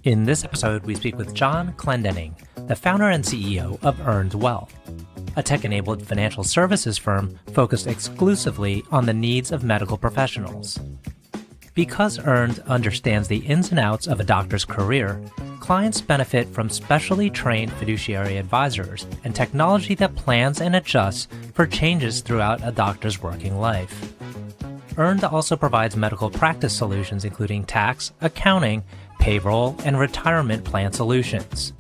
In this episode, we speak with John Clendening, the founder and CEO of Earned Wealth, a tech-enabled financial services firm focused exclusively on the needs of medical professionals. Because Earned understands the ins and outs of a doctor's career, clients benefit from specially trained fiduciary advisors and technology that plans and adjusts for changes throughout a doctor's working life. Earned also provides medical practice solutions including tax, accounting, payroll, and retirement plan solutions.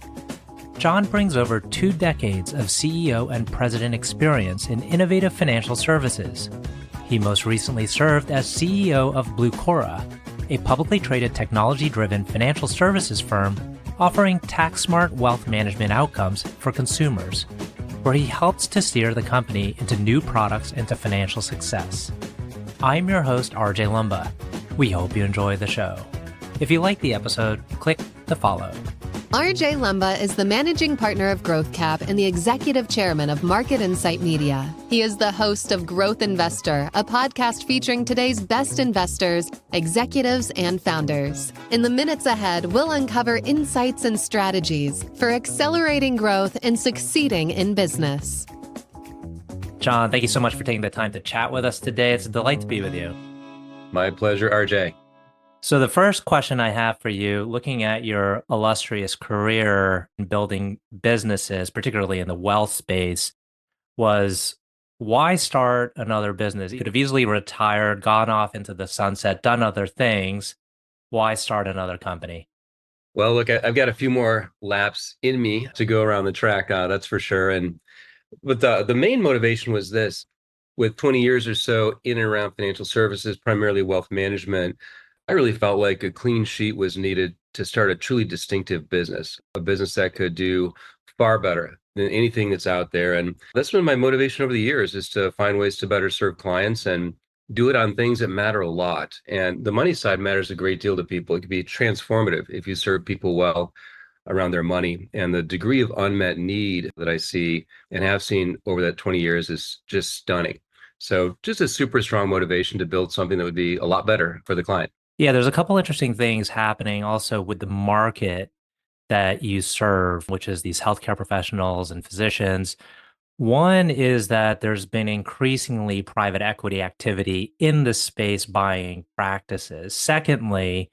John brings over 2 decades of CEO and president experience in innovative financial services. He most recently served as CEO of Blucora, a publicly traded technology-driven financial services firm offering tax-smart wealth management outcomes for consumers, where he helps to steer the company into new products and to financial success. I'm your host, RJ Lumba. We hope you enjoy the show. If you like the episode, click to follow. RJ Lumba is the managing partner of Growth Cap and the executive chairman of Market Insight Media. He is the host of Growth Investor, a podcast featuring today's best investors, executives, and founders. In the minutes ahead, we'll uncover insights and strategies for accelerating growth and succeeding in business. John, thank you so much for taking the time to chat with us today. It's a delight to be with you. My pleasure, RJ. So the first question I have for you, looking at your illustrious career in building businesses, particularly in the wealth space, was why start another business? You could have easily retired, gone off into the sunset, done other things. Why start another company? Well, look, I've got a few more laps in me to go around the track, that's for sure. But the main motivation was this. With 20 years or so in and around financial services, primarily wealth management, I really felt like a clean sheet was needed to start a truly distinctive business, a business that could do far better than anything that's out there. And that's been my motivation over the years, is to find ways to better serve clients and do it on things that matter a lot. And the money side matters a great deal to people. It can be transformative if you serve people well around their money. And the degree of unmet need that I see and have seen over that 20 years is just stunning. So just a super strong motivation to build something that would be a lot better for the client. Yeah, there's a couple interesting things happening also with the market that you serve, which is these healthcare professionals and physicians. One is that there's been increasingly private equity activity in the space buying practices. Secondly,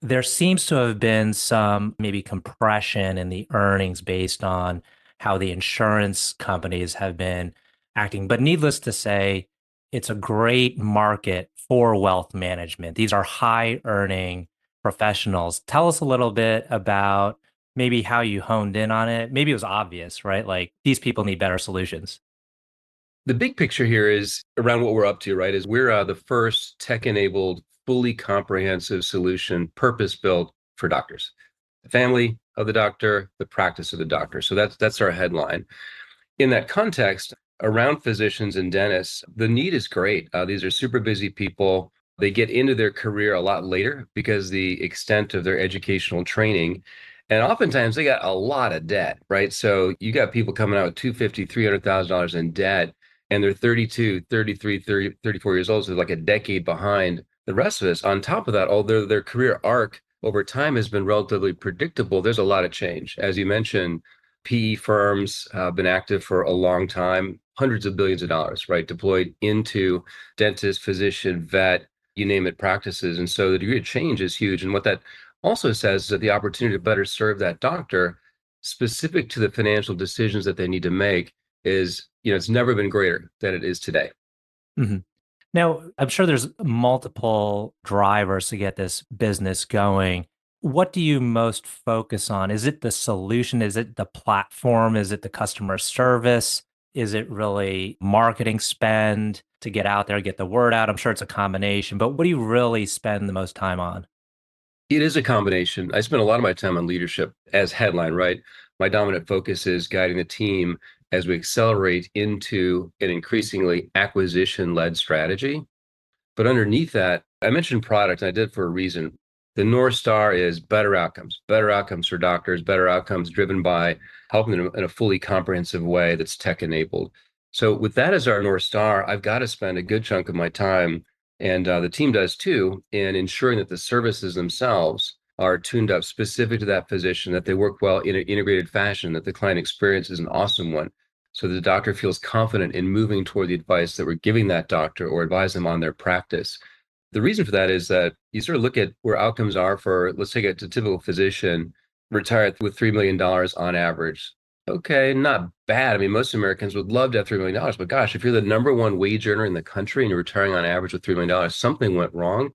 there seems to have been some maybe compression in the earnings based on how the insurance companies have been acting. But needless to say, it's a great market for wealth management. These are high earning professionals. Tell us a little bit about maybe how you honed in on it. Maybe it was obvious, right? Like these people need better solutions. The big picture here is around what we're up to, right? Is we're the first tech-enabled, fully comprehensive solution purpose-built for doctors, the family of the doctor, the practice of the doctor. So that's our headline. In that context, around physicians and dentists, the need is great. These are super busy people. They get into their career a lot later because the extent of their educational training. And oftentimes they got a lot of debt, right? So you got people coming out with $250,000, $300,000 in debt, and they're 32, 33, 30, 34 years old. So they're like a decade behind the rest of us. On top of that, although their career arc over time has been relatively predictable, there's a lot of change. As you mentioned, PE firms have been active for a long time, hundreds of billions of dollars, right, deployed into dentist, physician, vet, you name it, practices. And so the degree of change is huge. And what that also says is that the opportunity to better serve that doctor specific to the financial decisions that they need to make is, it's never been greater than it is today. Mm-hmm. Now, I'm sure there's multiple drivers to get this business going. What do you most focus on? Is it the solution? Is it the platform? Is it the customer service? Is it really marketing spend to get out there, get the word out? I'm sure it's a combination, but what do you really spend the most time on? It is a combination. I spend a lot of my time on leadership as headline, right? My dominant focus is guiding the team as we accelerate into an increasingly acquisition-led strategy. But underneath that, I mentioned product, and I did for a reason. The North Star is better outcomes for doctors, better outcomes driven by helping them in a fully comprehensive way that's tech-enabled. So with that as our North Star, I've got to spend a good chunk of my time, and the team does too, in ensuring that the services themselves are tuned up specific to that physician, that they work well in an integrated fashion, that the client experience is an awesome one. So the doctor feels confident in moving toward the advice that we're giving that doctor or advise them on their practice. The reason for that is that you sort of look at where outcomes are for, let's take a typical physician, retired with $3 million on average. Okay, not bad. I mean, most Americans would love to have $3 million, but gosh, if you're the number one wage earner in the country and you're retiring on average with $3 million, something went wrong.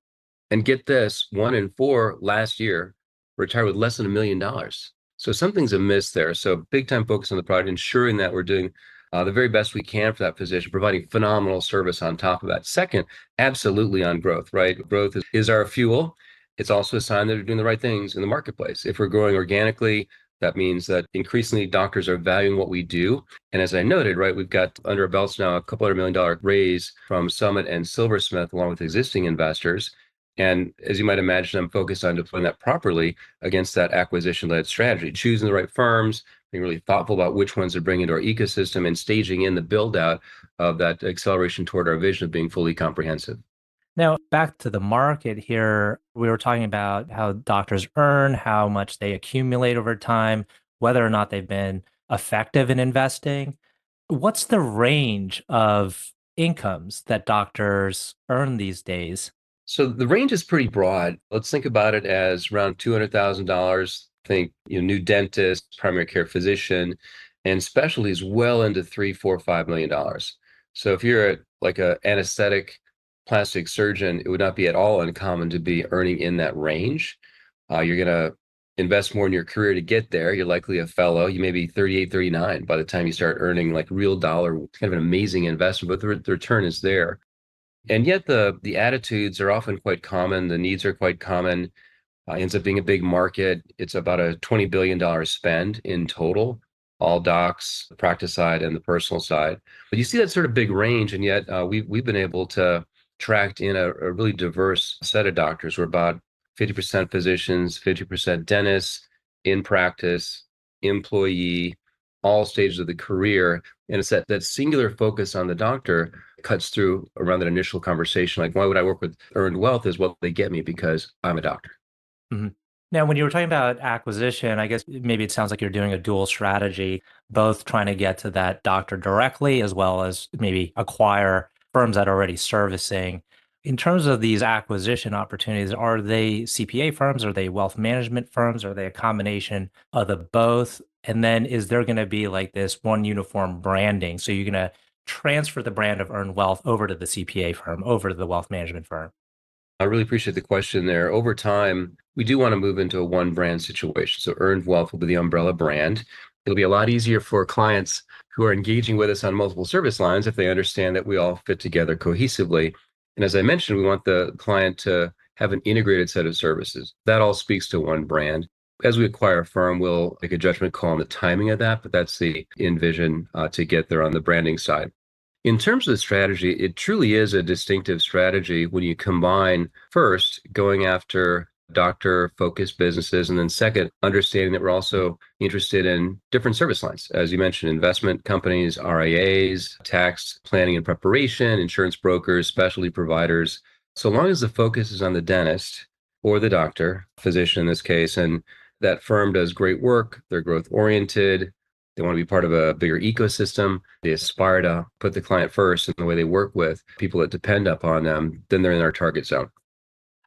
And get this, 1 in 4 last year retired with less than $1 million. So something's amiss there. So big time focus on the product, ensuring that we're doing the very best we can for that physician, providing phenomenal service on top of that. Second, absolutely on growth, right? Growth is our fuel. It's also a sign that we're doing the right things in the marketplace. If we're growing organically, that means that increasingly doctors are valuing what we do. And as I noted, right, we've got under our belts now a couple $100 million raise from Summit and Silversmith, along with existing investors. And as you might imagine, I'm focused on deploying that properly against that acquisition-led strategy, choosing the right firms, being really thoughtful about which ones to bring into our ecosystem, and staging in the build-out of that acceleration toward our vision of being fully comprehensive. Now, back to the market here, we were talking about how doctors earn, how much they accumulate over time, whether or not they've been effective in investing. What's the range of incomes that doctors earn these days? So the range is pretty broad. Let's think about it as around $200,000. Think, new dentist, primary care physician, and specialties well into 3, 4, $5 million. So if you're like a anesthetic plastic surgeon, it would not be at all uncommon to be earning in that range. You're going to invest more in your career to get there. You're likely a fellow. You may be 38, 39 by the time you start earning like real dollar. Kind of an amazing investment, but the return is there. And yet the attitudes are often quite common. The needs are quite common. Ends up being a big market. It's about a $20 billion spend in total, all docs, the practice side and the personal side. But you see that sort of big range, and yet we've been able to track in a really diverse set of doctors. We're about 50% physicians, 50% dentists, in practice, employee, all stages of the career. And it's that singular focus on the doctor cuts through around that initial conversation. Like, why would I work with Earned Wealth? Is, well, they get me because I'm a doctor. Mhm. Now, when you were talking about acquisition, I guess maybe it sounds like you're doing a dual strategy, both trying to get to that doctor directly, as well as maybe acquire firms that are already servicing. In terms of these acquisition opportunities, are they CPA firms? Are they wealth management firms? Are they a combination of the both? And then is there going to be like this one uniform branding? So you're going to transfer the brand of Earned Wealth over to the CPA firm, over to the wealth management firm? I really appreciate the question there. Over time, we do want to move into a one brand situation. So Earned Wealth will be the umbrella brand. It'll be a lot easier for clients who are engaging with us on multiple service lines if they understand that we all fit together cohesively. And as I mentioned, we want the client to have an integrated set of services. That all speaks to one brand. As we acquire a firm, we'll make a judgment call on the timing of that, but that's the envision to get there on the branding side. In terms of the strategy, it truly is a distinctive strategy when you combine first going after doctor focused businesses, and then second, understanding that we're also interested in different service lines. As you mentioned, investment companies, RIAs, tax planning and preparation, insurance brokers, specialty providers. So long as the focus is on the dentist or the doctor, physician in this case, and that firm does great work, they're growth oriented, they want to be part of a bigger ecosystem. They aspire to put the client first in the way they work with people that depend upon them. Then they're in our target zone.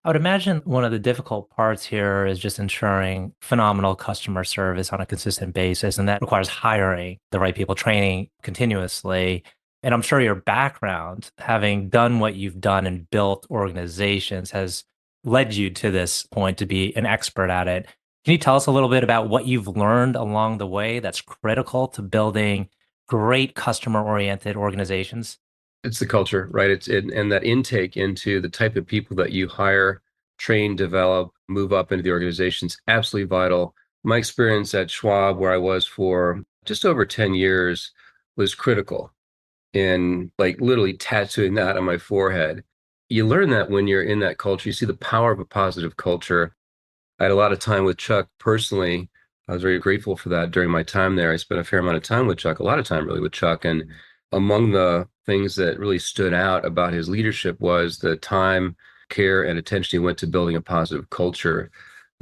I would imagine one of the difficult parts here is just ensuring phenomenal customer service on a consistent basis. And that requires hiring the right people, training continuously. And I'm sure your background, having done what you've done and built organizations, has led you to this point to be an expert at it. Can you tell us a little bit about what you've learned along the way that's critical to building great customer oriented organizations? It's the culture, right? And that intake into the type of people that you hire, train, develop, move up into the organization is absolutely vital. My experience at Schwab, where I was for just over 10 years, was critical in like literally tattooing that on my forehead. You learn that when you're in that culture, you see the power of a positive culture. I had a lot of time with Chuck personally. I was very grateful for that during my time there. I spent a fair amount of time with Chuck, a lot of time really with Chuck. And among the things that really stood out about his leadership was the time, care, and attention he went to building a positive culture.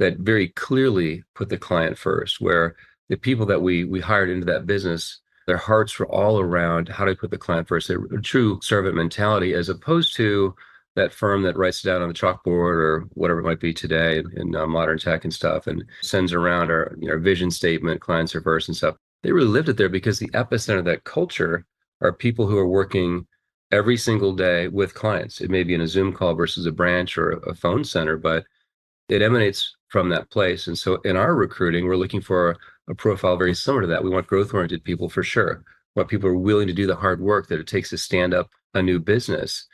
that very clearly put the client first, where the people that we hired into that business, their hearts were all around how to put the client first, a true servant mentality, as opposed to that firm that writes it down on the chalkboard or whatever it might be today in modern tech and stuff, and sends around our vision statement, clients are first and stuff. They really lived it there because the epicenter of that culture are people who are working every single day with clients. It may be in a Zoom call versus a branch or a phone center, but it emanates from that place. And so in our recruiting, we're looking for a profile very similar to that. We want growth-oriented people for sure. We want people who are willing to do the hard work that it takes to stand up a new business.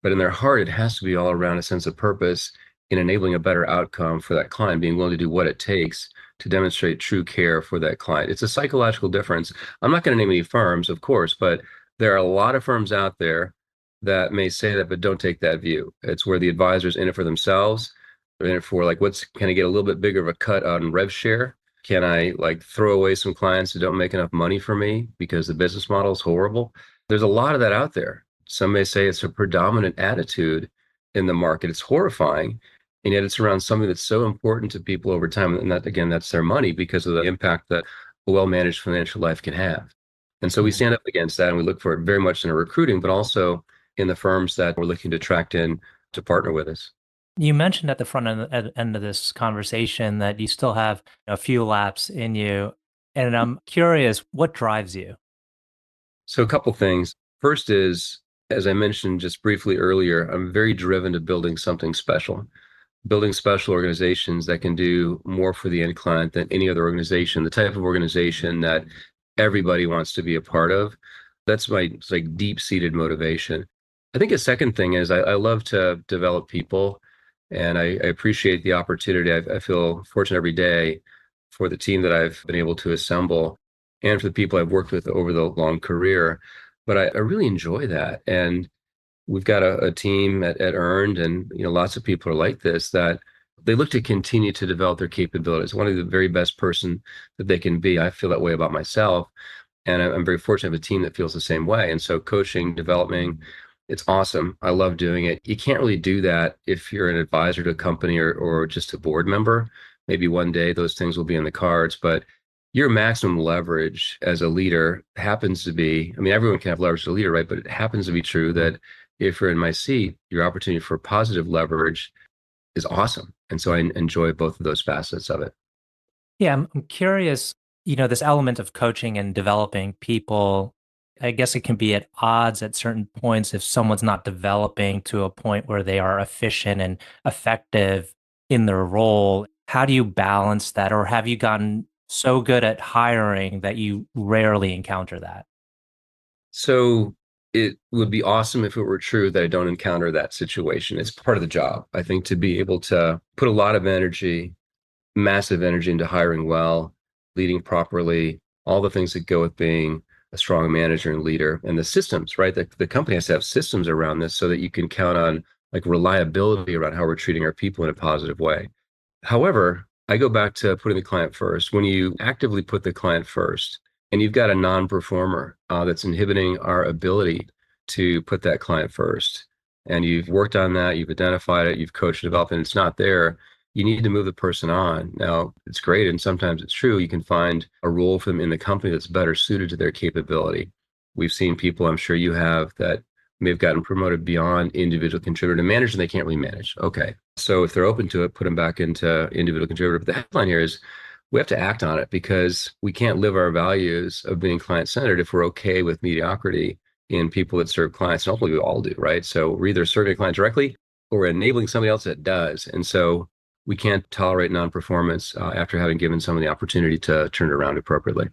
But in their heart, it has to be all around a sense of purpose in enabling a better outcome for that client, being willing to do what it takes to demonstrate true care for that client. It's a psychological difference. I'm not going to name any firms, of course, but there are a lot of firms out there that may say that, but don't take that view. It's where the advisor's in it for themselves. They're in it for like, can I get a little bit bigger of a cut on rev share? Can I like throw away some clients that don't make enough money for me because the business model is horrible? There's a lot of that out there. Some may say it's a predominant attitude in the market. It's horrifying. And yet it's around something that's so important to people over time. And that, again, that's their money because of the impact that a well-managed financial life can have. And so we stand up against that and we look for it very much in our recruiting, but also in the firms that we're looking to attract in to partner with us. You mentioned at the end of this conversation that you still have a few laps in you. And I'm curious, what drives you? So a couple things. First is, as I mentioned just briefly earlier, I'm very driven to building something special, building special organizations that can do more for the end client than any other organization, the type of organization that everybody wants to be a part of. That's my like deep-seated motivation. I think a second thing is I love to develop people, and I appreciate the opportunity. I feel fortunate every day for the team that I've been able to assemble and for the people I've worked with over the long career. But I really enjoy that. And we've got a team at Earned, and lots of people are like this, that they look to continue to develop their capabilities. One of the very best person that they can be. I feel that way about myself. And I'm very fortunate to have a team that feels the same way. And so coaching, developing, it's awesome. I love doing it. You can't really do that if you're an advisor to a company or just a board member. Maybe one day those things will be in the cards, but your maximum leverage as a leader happens to be, I mean, everyone can have leverage as a leader, right? But it happens to be true that if you're in my seat, your opportunity for positive leverage is awesome. And so I enjoy both of those facets of it. Yeah, I'm curious, this element of coaching and developing people, I guess it can be at odds at certain points if someone's not developing to a point where they are efficient and effective in their role. How do you balance that? Or have you gotten so good at hiring that you rarely encounter that? So it would be awesome if it were true that I don't encounter that situation. It's part of the job, I think, to be able to put a lot of energy, massive energy into hiring well, leading properly, all the things that go with being a strong manager and leader, and the systems, right? The company has to have systems around this so that you can count on like reliability around how we're treating our people in a positive way. However, I go back to putting the client first. When you actively put the client first and you've got a non-performer that's inhibiting our ability to put that client first, and you've worked on that, you've identified it, you've coached, developed, and it's not there, you need to move the person on. Now, it's great, and sometimes it's true. You can find a role for them in the company that's better suited to their capability. We've seen people, I'm sure you have, that may have gotten promoted beyond individual contributor to manager, and they can't really manage. Okay. So if they're open to it, put them back into individual contributor. But the headline here is we have to act on it because we can't live our values of being client-centered if we're okay with mediocrity in people that serve clients. And hopefully we all do, right? So we're either serving a client directly or we're enabling somebody else that does. And so we can't tolerate non-performance after having given someone the opportunity to turn it around appropriately.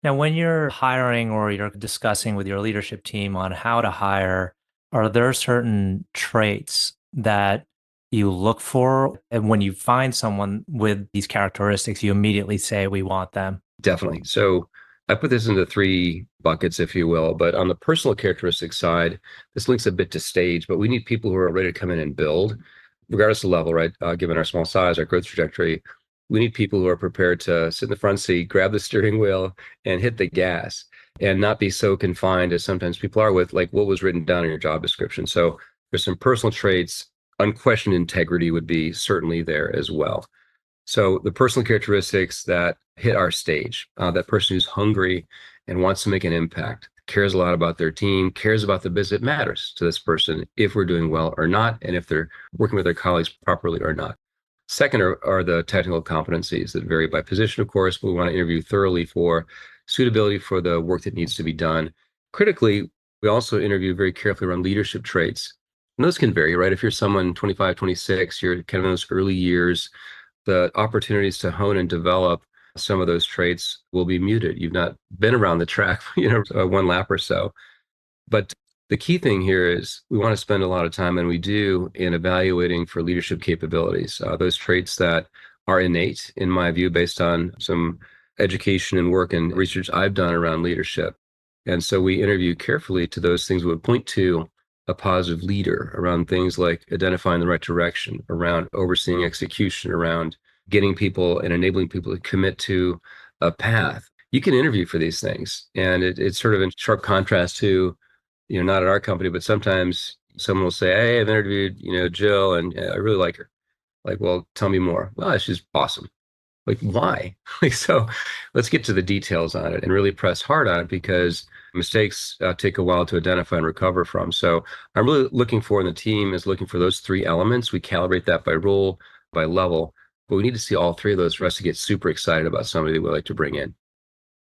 Now, when you're hiring or you're discussing with your leadership team on how to hire, are there certain traits that you look for? And when you find someone with these characteristics, you immediately say, we want them. Definitely. So I put this into three buckets, if you will. But on the personal characteristics side, this links a bit to stage, but we need people who are ready to come in and build, regardless of level, right? Given our small size, our growth trajectory, we need people who are prepared to sit in the front seat, grab the steering wheel, and hit the gas, and not be so confined as sometimes people are with like what was written down in your job description. So there's some personal traits. Unquestioned integrity would be certainly there as well. So the personal characteristics that hit our stage, that person who's hungry and wants to make an impact, cares a lot about their team, cares about the business, it matters to this person if we're doing well or not, and if they're working with their colleagues properly or not. Second are the technical competencies that vary by position, of course, but we want to interview thoroughly for suitability for the work that needs to be done. Critically, we also interview very carefully around leadership traits. And those can vary, right? If you're someone 25, 26, you're kind of in those early years, the opportunities to hone and develop some of those traits will be muted. You've not been around the track, one lap or so. But the key thing here is we want to spend a lot of time, and we do, in evaluating for leadership capabilities, those traits that are innate, in my view, based on some education and work and research I've done around leadership. And so we interview carefully to those things that would point to a positive leader around things like identifying the right direction, around overseeing execution, around getting people and enabling people to commit to a path. You can interview for these things. And it's sort of in sharp contrast to, not at our company, but sometimes someone will say, "Hey, I've interviewed, Jill, and I really like her." Like, well, tell me more. Well, she's awesome. Like, why? So let's get to the details on it and really press hard on it, because mistakes take a while to identify and recover from. So I'm really looking for, and the team is looking for, those three elements. We calibrate that by role, by level, but we need to see all three of those for us to get super excited about somebody we'd like to bring in.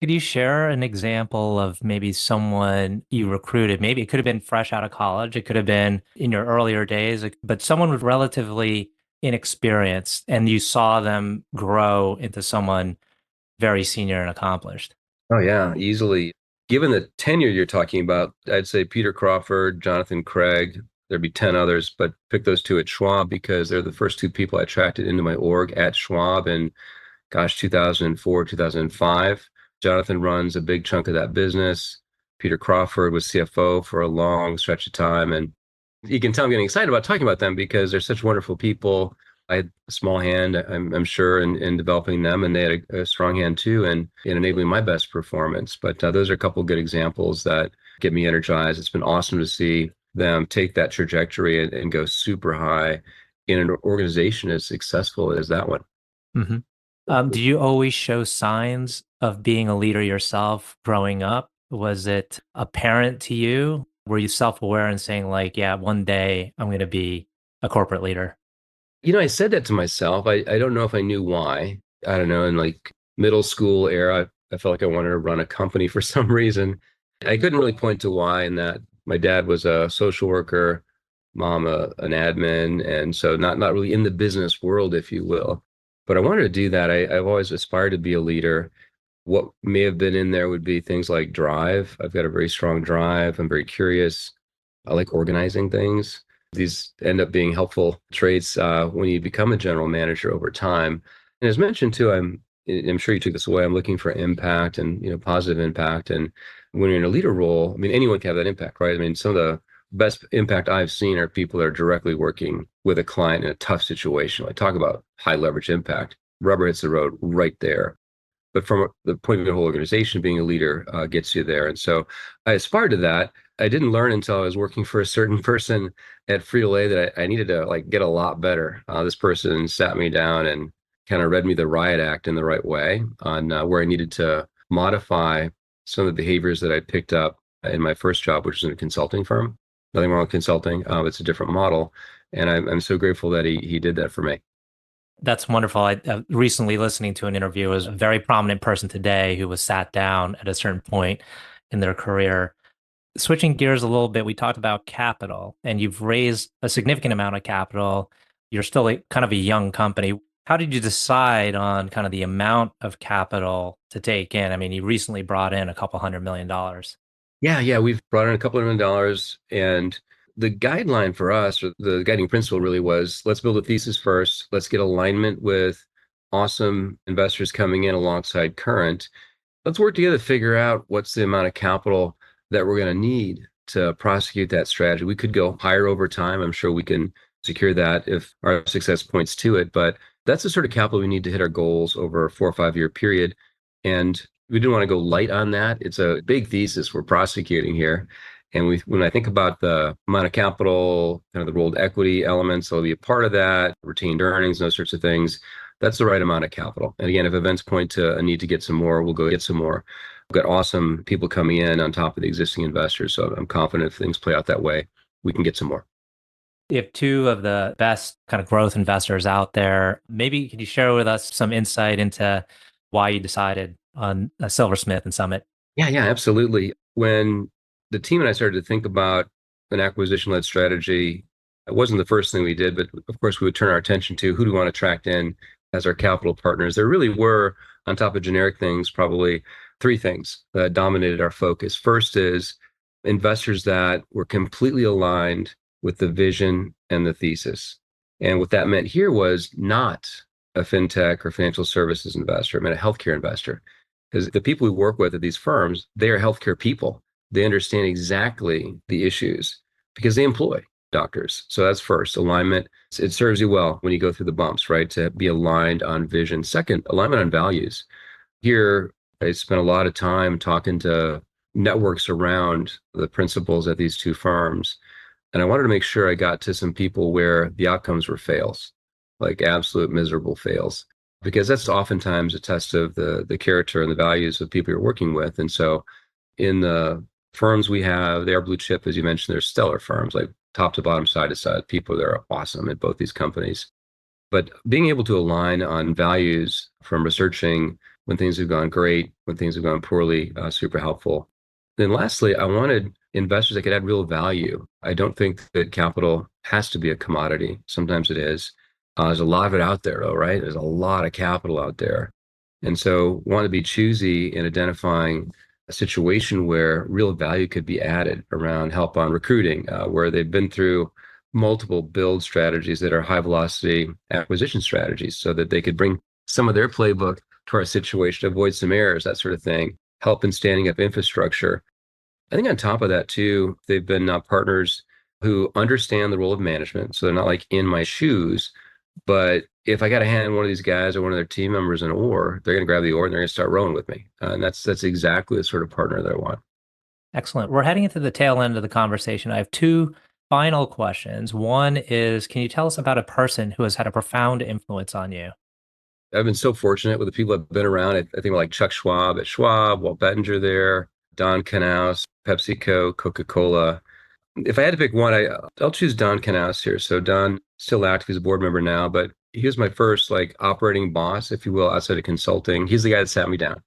Could you share an example of maybe someone you recruited? Maybe it could have been fresh out of college, it could have been in your earlier days, but someone was relatively inexperienced and you saw them grow into someone very senior and accomplished. Oh, yeah, easily. Given the tenure you're talking about, I'd say Peter Crawford, Jonathan Craig, there'd be 10 others, but pick those two at Schwab because they're the first two people I attracted into my org at Schwab in, 2004, 2005. Jonathan runs a big chunk of that business. Peter Crawford was CFO for a long stretch of time. And you can tell I'm getting excited about talking about them because they're such wonderful people. I had a small hand, I'm sure, in developing them, and they had a strong hand too in enabling my best performance. But those are a couple of good examples that get me energized. It's been awesome to see them take that trajectory and go super high in an organization as successful as that one. Hmm. Do you always show signs of being a leader yourself growing up? Was it apparent to you? Were you self-aware and saying like, yeah, one day I'm going to be a corporate leader? I said that to myself. I don't know if I knew why. I don't know. In like middle school era, I felt like I wanted to run a company for some reason. I couldn't really point to why, in that my dad was a social worker, mom an admin, and so not really in the business world, if you will. But I wanted to do that. I've always aspired to be a leader. What may have been in there would be things like drive. I've got a very strong drive. I'm very curious. I like organizing things. These end up being helpful traits when you become a general manager over time. And as mentioned too, I'm sure you took this away. I'm looking for impact and positive impact. And when you're in a leader role, I mean, anyone can have that impact, right? I mean, some of the best impact I've seen are people that are directly working with a client in a tough situation. Like, talk about high leverage impact. Rubber hits the road right there. But from the point of view of the whole organization, being a leader gets you there. And so I aspired to that. I didn't learn until I was working for a certain person at Frito-Lay that I needed to like get a lot better. This person sat me down and kind of read me the riot act in the right way on where I needed to modify some of the behaviors that I picked up in my first job, which was in a consulting firm. Nothing wrong with consulting. It's a different model. And I'm so grateful that he did that for me. That's wonderful. I recently listening to an interview with a very prominent person today who was sat down at a certain point in their career. Switching gears a little bit, we talked about capital, and you've raised a significant amount of capital. You're still kind of a young company. How did you decide on kind of the amount of capital to take in? I mean, you recently brought in a couple $100 million. Yeah, we've brought in a couple of $1 million, and the guideline for us, or the guiding principle, really was, let's build a thesis first. Let's get alignment with awesome investors coming in alongside current. Let's work together to figure out what's the amount of capital that we're going to need to prosecute that strategy. We could go higher over time. I'm sure we can secure that if our success points to it, but that's the sort of capital we need to hit our goals over a 4 or 5 year period. And we didn't want to go light on that. It's a big thesis we're prosecuting here. And when I think about the amount of capital, kind of the rolled equity elements that'll be a part of that, retained earnings, those sorts of things, that's the right amount of capital. And again, if events point to a need to get some more, we'll go get some more. We've got awesome people coming in on top of the existing investors. So I'm confident if things play out that way, we can get some more. You have two of the best kind of growth investors out there. Maybe could you share with us some insight into why you decided on Silversmith and Summit? Yeah, absolutely. When the team and I started to think about an acquisition-led strategy, it wasn't the first thing we did, but of course we would turn our attention to who do we want to attract in as our capital partners. There really were, on top of generic things, probably three things that dominated our focus. First is investors that were completely aligned with the vision and the thesis. And what that meant here was not a fintech or financial services investor, it meant a healthcare investor. Because the people we work with at these firms, they are healthcare people. They understand exactly the issues because they employ doctors. So that's first, alignment. It serves you well when you go through the bumps, right? To be aligned on vision. Second, alignment on values. Here, I spent a lot of time talking to networks around the principals at these two firms. And I wanted to make sure I got to some people where the outcomes were fails, like absolute miserable fails, because that's oftentimes a test of the character and the values of people you're working with. And so in the firms we have, they are blue chip, as you mentioned, they're stellar firms, like top to bottom, side to side. People that are awesome at both these companies. But being able to align on values from researching when things have gone great, when things have gone poorly, super helpful. Then lastly, I wanted investors that could add real value. I don't think that capital has to be a commodity. Sometimes it is. There's a lot of it out there, though, right? There's a lot of capital out there. And so want to be choosy in identifying a situation where real value could be added around help on recruiting, where they've been through multiple build strategies that are high velocity acquisition strategies so that they could bring some of their playbook to our situation, avoid some errors, that sort of thing, help in standing up infrastructure. I think on top of that, too, they've been partners who understand the role of management. So they're not like in my shoes, but if I got to hand one of these guys or one of their team members an oar, they're going to grab the oar and they're going to start rowing with me. And that's exactly the sort of partner that I want. Excellent. We're heading into the tail end of the conversation. I have two final questions. One is, can you tell us about a person who has had a profound influence on you? I've been so fortunate with the people I've been around. I think like Chuck Schwab at Schwab, Walt Bettinger there, Don Knaus, PepsiCo, Coca-Cola. If I had to pick one, I'll choose Don Knaus here. So Don still active, he's a board member now, but he was my first like operating boss, if you will, outside of consulting. He's the guy that sat me down,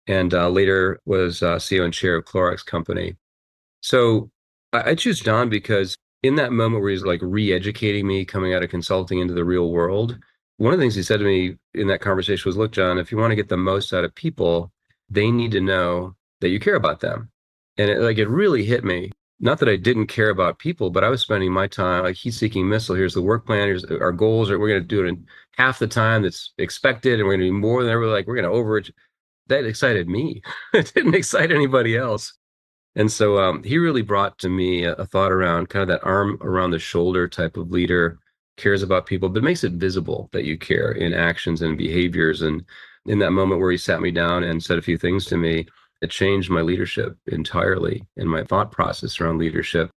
and later was CEO and chair of Clorox Company. So I choose Don because in that moment where he's like re-educating me coming out of consulting into the real world, one of the things he said to me in that conversation was, look, John, if you want to get the most out of people, they need to know that you care about them. And it really hit me. Not that I didn't care about people, but I was spending my time like heat seeking missile. Here's the work plan. Here's our goals. We're going to do it in half the time that's expected, and we're going to do more than ever. Like we're going to overage. That excited me. It didn't excite anybody else. And so he really brought to me a thought around kind of that arm around the shoulder type of leader, cares about people, but makes it visible that you care in actions and behaviors. And in that moment where he sat me down and said a few things to me, it changed my leadership entirely and my thought process around leadership.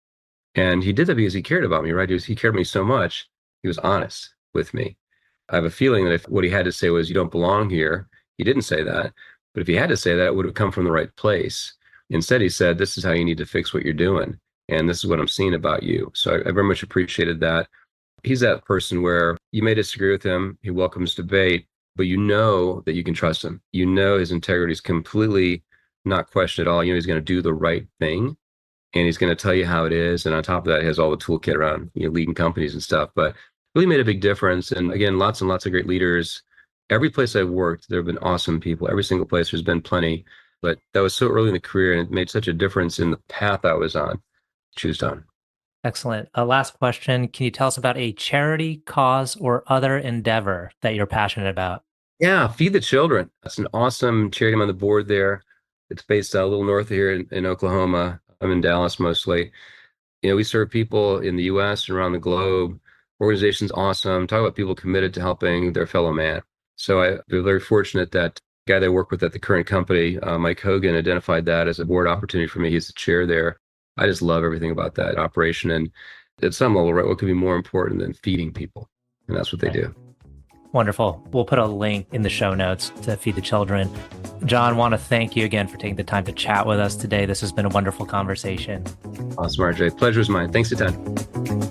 And he did that because he cared about me, right? He cared about me so much. He was honest with me. I have a feeling that if what he had to say was, you don't belong here, he didn't say that. But if he had to say that, it would have come from the right place. Instead, he said, this is how you need to fix what you're doing. And this is what I'm seeing about you. So I very much appreciated that. He's that person where you may disagree with him. He welcomes debate, but you know that you can trust him. You know his integrity is completely not questioned at all. You know he's going to do the right thing, and he's going to tell you how it is. And on top of that, he has all the toolkit around leading companies and stuff. But really made a big difference. And again, lots and lots of great leaders. Every place I've worked, there have been awesome people. Every single place, there's been plenty. But that was so early in the career, and it made such a difference in the path I was on. Choose Don. Excellent. Last question. Can you tell us about a charity, cause, or other endeavor that you're passionate about? Yeah, Feed the Children. That's an awesome charity. I'm on the board there. It's based a little north of here in Oklahoma. I'm in Dallas mostly. We serve people in the US and around the globe. Organization's awesome. Talk about people committed to helping their fellow man. So I feel very fortunate that guy that I work with at the current company, Mike Hogan, identified that as a board opportunity for me. He's the chair there. I just love everything about that operation. And at some level, right, what could be more important than feeding people? And that's what they do. Wonderful. We'll put a link in the show notes to Feed the Children. John, want to thank you again for taking the time to chat with us today. This has been a wonderful conversation. Awesome, RJ. Pleasure's mine. Thanks a ton.